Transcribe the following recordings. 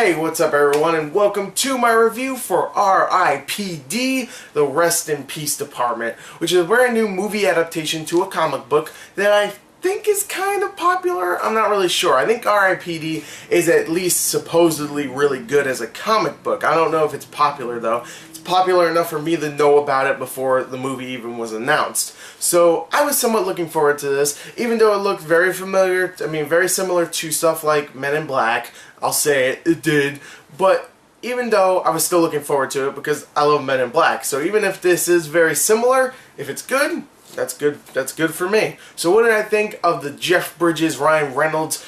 Hey, what's up everyone, and welcome to my review for R.I.P.D., the Rest in Peace Department, which is a brand new movie adaptation to a comic book that I think is kind of popular. I'm not really sure. I think R.I.P.D. is at least supposedly really good as a comic book. I don't know if it's popular though. It's popular enough for me to know about it before the movie even was announced. So I was somewhat looking forward to this, even though it looked very familiar, very similar to stuff like Men in Black. I'll say it did, but even though I was still looking forward to it because I love Men in Black. So even if this is very similar, if it's good, that's good for me. So what did I think of the Jeff Bridges, Ryan Reynolds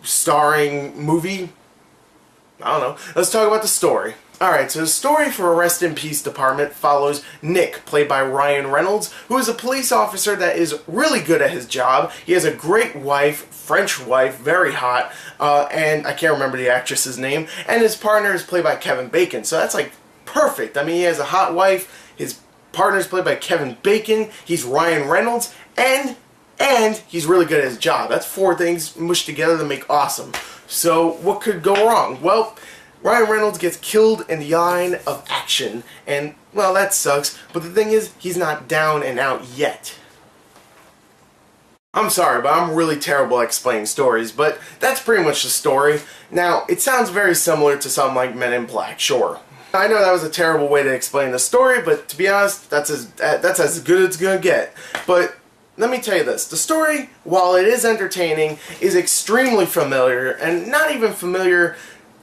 starring movie? I don't know. Let's talk about the story. Alright, so the story for Rest in Peace Department follows Nick, played by Ryan Reynolds, who is a police officer that is really good at his job. He has a great wife, French wife, very hot, and I can't remember the actress's name, and his partner is played by Kevin Bacon, so that's like perfect. I mean, he has a hot wife, his partner is played by Kevin Bacon, he's Ryan Reynolds, and he's really good at his job. That's four things mushed together to make awesome. So what could go wrong? Well, Ryan Reynolds gets killed in the line of action, and, well, that sucks, but the thing is, he's not down and out yet. I'm sorry, but I'm really terrible at explaining stories, but that's pretty much the story. Now, it sounds very similar to something like Men in Black, sure. I know that was a terrible way to explain the story, but to be honest, that's as good as it's gonna get. But let me tell you this, the story, while it is entertaining, is extremely familiar, and not even familiar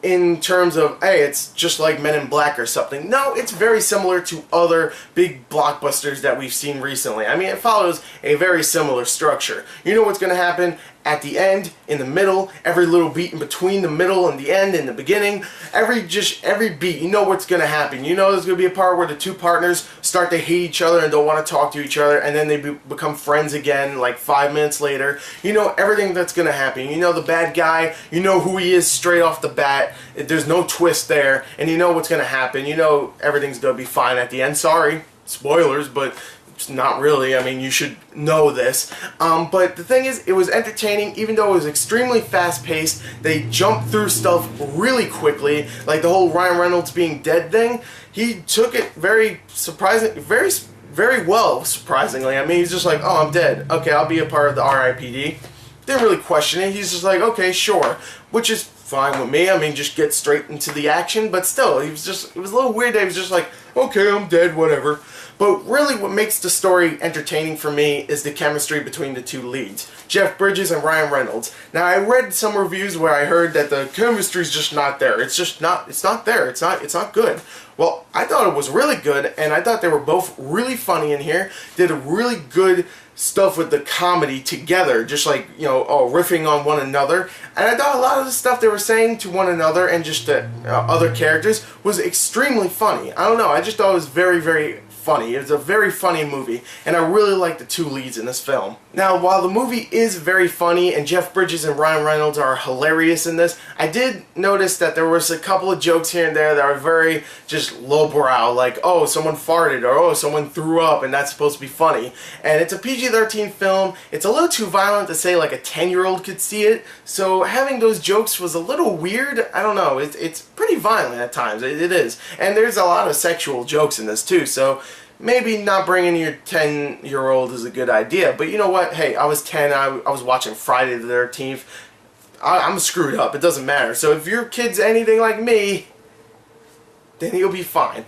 in terms of, hey, it's just like Men in Black or something. No, it's very similar to other big blockbusters that we've seen recently. I mean, it follows a very similar structure. You know what's going to happen at the end, in the middle, every little beat in between the middle and the end and the beginning, every beat, you know what's going to happen. You know there's going to be a part where the two partners start to hate each other and don't want to talk to each other, and then they become friends again like 5 minutes later. You know everything that's going to happen. You know the bad guy, you know who he is straight off the bat, there's no twist there, and you know what's going to happen. You know everything's going to be fine at the end. Sorry, spoilers, but it's not really. I mean, you should know this. But the thing is, it was entertaining, even though it was extremely fast-paced. They jumped through stuff really quickly, like the whole Ryan Reynolds being dead thing. He took it very very well, surprisingly. I mean, he's just like, oh, I'm dead. Okay, I'll be a part of the R.I.P.D. Didn't really question it. He's just like, okay, sure, which is fine with me. I mean, just get straight into the action. But still, it was a little weird that he was just like, okay, I'm dead, whatever. But really what makes the story entertaining for me is the chemistry between the two leads, Jeff Bridges and Ryan Reynolds. Now, I read some reviews where I heard that the chemistry's just not there. It's not there. It's not good. Well, I thought it was really good, and I thought they were both really funny in here. Did a really good stuff with the comedy together, just like, you know, riffing on one another. And I thought a lot of the stuff they were saying to one another and just the other characters was extremely funny. I don't know, I just thought it was very, very funny. It was a very funny movie, and I really like the two leads in this film. Now, while the movie is very funny and Jeff Bridges and Ryan Reynolds are hilarious in this, I did notice that there was a couple of jokes here and there that are very just lowbrow, like, oh, someone farted, or oh, someone threw up, and that's supposed to be funny. And it's a PG-13 film. It's a little too violent to say like a 10-year-old could see it, so having those jokes was a little weird. I don't know, it's pretty violent at times, it is. And there's a lot of sexual jokes in this too, so maybe not bringing your 10-year-old is a good idea. But you know what? Hey, I was 10. I was watching Friday the 13th. I'm screwed up. It doesn't matter. So if your kid's anything like me, then he'll be fine.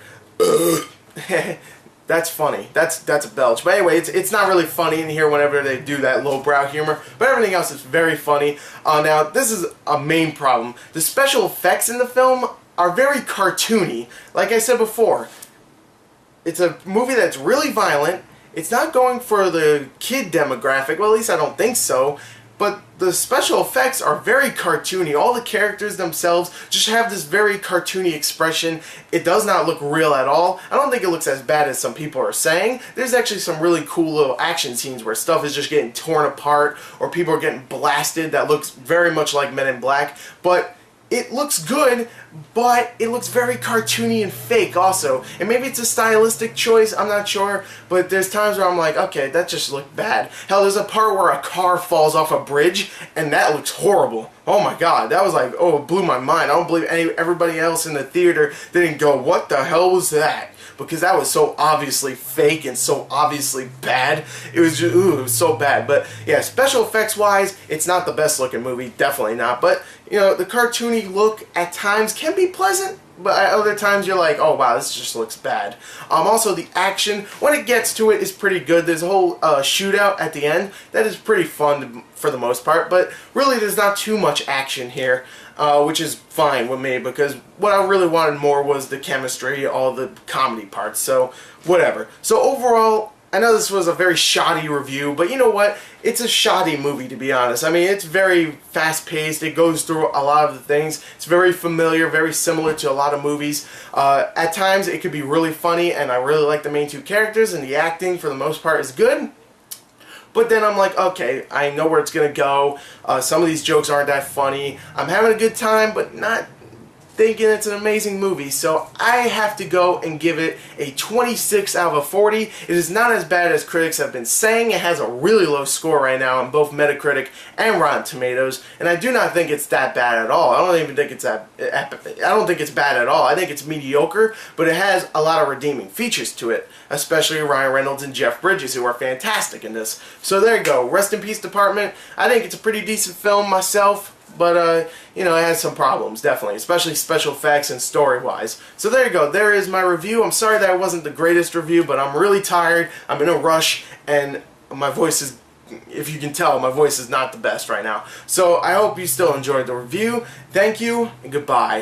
That's funny. That's a belch. But anyway, it's not really funny in here whenever they do that lowbrow humor. But everything else is very funny. Now, this is a main problem. The special effects in the film are very cartoony. Like I said before, it's a movie that's really violent. It's not going for the kid demographic, well, at least I don't think so, but the special effects are very cartoony. All the characters themselves just have this very cartoony expression. It does not look real at all. I don't think it looks as bad as some people are saying. There's actually some really cool little action scenes where stuff is just getting torn apart or people are getting blasted that looks very much like Men in Black, but it looks good, but it looks very cartoony and fake also. And maybe it's a stylistic choice, I'm not sure, but there's times where I'm like, okay, that just looked bad. Hell, there's a part where a car falls off a bridge, and that looks horrible. Oh my god, that was like, oh, it blew my mind. I don't believe everybody else in the theater didn't go, what the hell was that? Because that was so obviously fake and so obviously bad. It was just, ooh, it was so bad. But yeah, special effects wise, it's not the best looking movie, definitely not. But you know, the cartoony look at times can be pleasant, but at other times you're like, oh wow, this just looks bad. Also, the action, when it gets to it, is pretty good. There's a whole shootout at the end that is pretty fun for the most part, but really there's not too much action here, which is fine with me, because what I really wanted more was the chemistry, all the comedy parts, so whatever. So overall, I know this was a very shoddy review, but you know what? It's a shoddy movie, to be honest. I mean, it's very fast-paced. It goes through a lot of the things. It's very familiar, very similar to a lot of movies. At times, it could be really funny, and I really like the main two characters, and the acting, for the most part, is good. But then I'm like, okay, I know where it's going to go. Some of these jokes aren't that funny. I'm having a good time, but not thinking it's an amazing movie, so I have to go and give it a 26 out of 40. It is not as bad as critics have been saying. It has a really low score right now on both Metacritic and Rotten Tomatoes, and I do not think it's that bad at all. I don't even think it's that. I don't think it's bad at all. I think it's mediocre, but it has a lot of redeeming features to it, especially Ryan Reynolds and Jeff Bridges, who are fantastic in this. So there you go. Rest in peace, Department. I think it's a pretty decent film myself. But, you know, it has some problems, definitely, especially special effects and story-wise. So there you go. There is my review. I'm sorry that it wasn't the greatest review, but I'm really tired. I'm in a rush, and my voice is, if you can tell, my voice is not the best right now. So I hope you still enjoyed the review. Thank you, and goodbye.